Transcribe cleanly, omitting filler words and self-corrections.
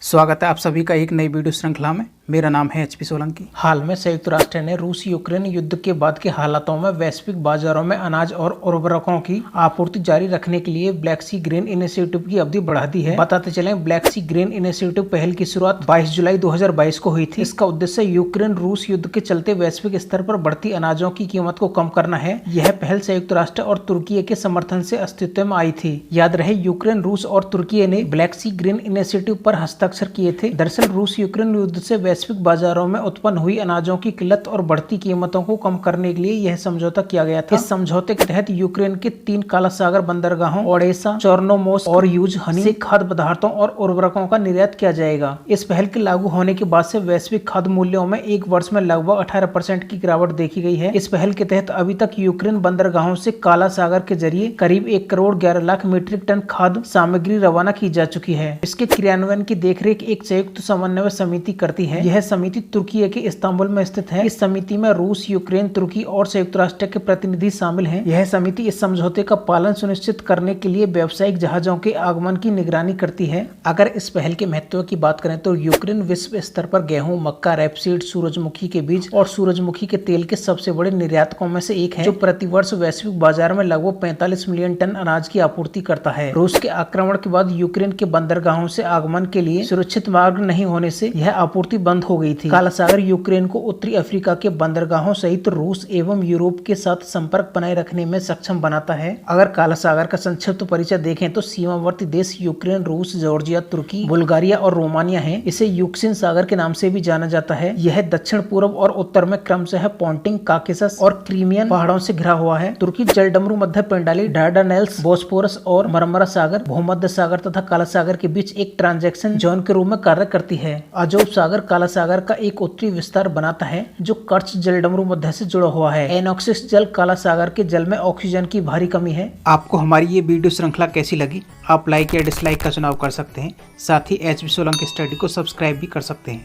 स्वागत है आप सभी का एक नई वीडियो श्रृंखला में। मेरा नाम है एचपी सोलंकी। हाल में संयुक्त राष्ट्र ने रूस यूक्रेन युद्ध के बाद के हालातों में वैश्विक बाजारों में अनाज और उर्वरकों की आपूर्ति जारी रखने के लिए ब्लैक सी ग्रीन इनिशिएटिव की अवधि बढ़ा दी है। बताते चले, ब्लैक सी ग्रीन इनिशिएटिव पहल की शुरुआत 22 जुलाई 2022 को हुई थी। इसका उद्देश्य यूक्रेन रूस युद्ध के चलते वैश्विक स्तर पर बढ़ती अनाजों की कीमत को कम करना है। यह पहल संयुक्त राष्ट्र और तुर्की के समर्थन से अस्तित्व में आई थी। याद रहे, यूक्रेन, रूस और तुर्की ने ब्लैक सी ग्रीन इनिशिएटिव पर हस्ताक्षर किए थे। दरअसल रूस यूक्रेन युद्ध से वैश्विक बाजारों में उत्पन्न हुई अनाजों की किल्लत और बढ़ती कीमतों को कम करने के लिए यह समझौता किया गया था। इस समझौते के तहत यूक्रेन के 3 काला सागर बंदरगाहों ओडेसा, चोर्नोमोर्स्क और यूजहनी से खाद्य पदार्थों और उर्वरकों का निर्यात किया जाएगा। इस पहल के लागू होने के बाद से वैश्विक खाद्य मूल्यों में एक वर्ष में लगभग 18% की गिरावट देखी गई है। इस पहल के तहत अभी तक यूक्रेन बंदरगाहों से काला सागर के जरिए करीब 1 करोड़ 11 लाख मीट्रिक टन खाद्य सामग्री रवाना की जा चुकी है। इसके क्रियान्वयन की देखरेख एक संयुक्त समन्वय समिति करती है। यह समिति तुर्की के इस्तांबुल में स्थित है। इस समिति में रूस, यूक्रेन, तुर्की और संयुक्त राष्ट्र के प्रतिनिधि शामिल हैं। यह समिति इस समझौते का पालन सुनिश्चित करने के लिए व्यावसायिक जहाजों के आगमन की निगरानी करती है। अगर इस पहल के महत्व की बात करें तो यूक्रेन विश्व स्तर पर गेहूं, मक्का, रेपसीड, सूरजमुखी के बीज और सूरजमुखी के तेल के सबसे बड़े निर्यातकों में से एक है, जो प्रतिवर्ष वैश्विक बाजार में लगभग 45 मिलियन टन अनाज की आपूर्ति करता है। रूस के आक्रमण के बाद यूक्रेन के बंदरगाहों से आगमन के लिए सुरक्षित मार्ग नहीं होने से यह आपूर्ति बंद हो गई थी। काला सागर यूक्रेन को उत्तरी अफ्रीका के बंदरगाहों सहित रूस एवं यूरोप के साथ संपर्क बनाए रखने में सक्षम बनाता है। अगर काला सागर का संक्षिप्त परिचय देखें तो सीमावर्ती देश यूक्रेन, रूस, जॉर्जिया, तुर्की, बुल्गारिया और रोमानिया है। इसे यूक्रेन सागर के नाम से भी जाना जाता है। यह दक्षिण पूर्व और उत्तर में क्रमशः पोंटिंग, काकेशस और क्रीमियन पहाड़ों से घिरा हुआ है। तुर्की जलडमरू, मध्य पेंडाली, डार्डानेल्स, बोस्फोरस और मरमरा सागर, भूमध्य सागर तथा काला सागर के बीच एक ट्रांजैक्शन जोन के रूप में कार्य करती है। अजोब सागर काला सागर का एक उत्तरी विस्तार बनाता है, जो कर्च जलडमरू मध्य से जुड़ा हुआ है। एनॉक्सिस जल काला सागर के जल में ऑक्सीजन की भारी कमी है। आपको हमारी ये वीडियो श्रृंखला कैसी लगी? आप लाइक या डिसलाइक का चुनाव कर सकते हैं। साथ ही एचपी सोलंकी स्टडी को सब्सक्राइब भी कर सकते हैं।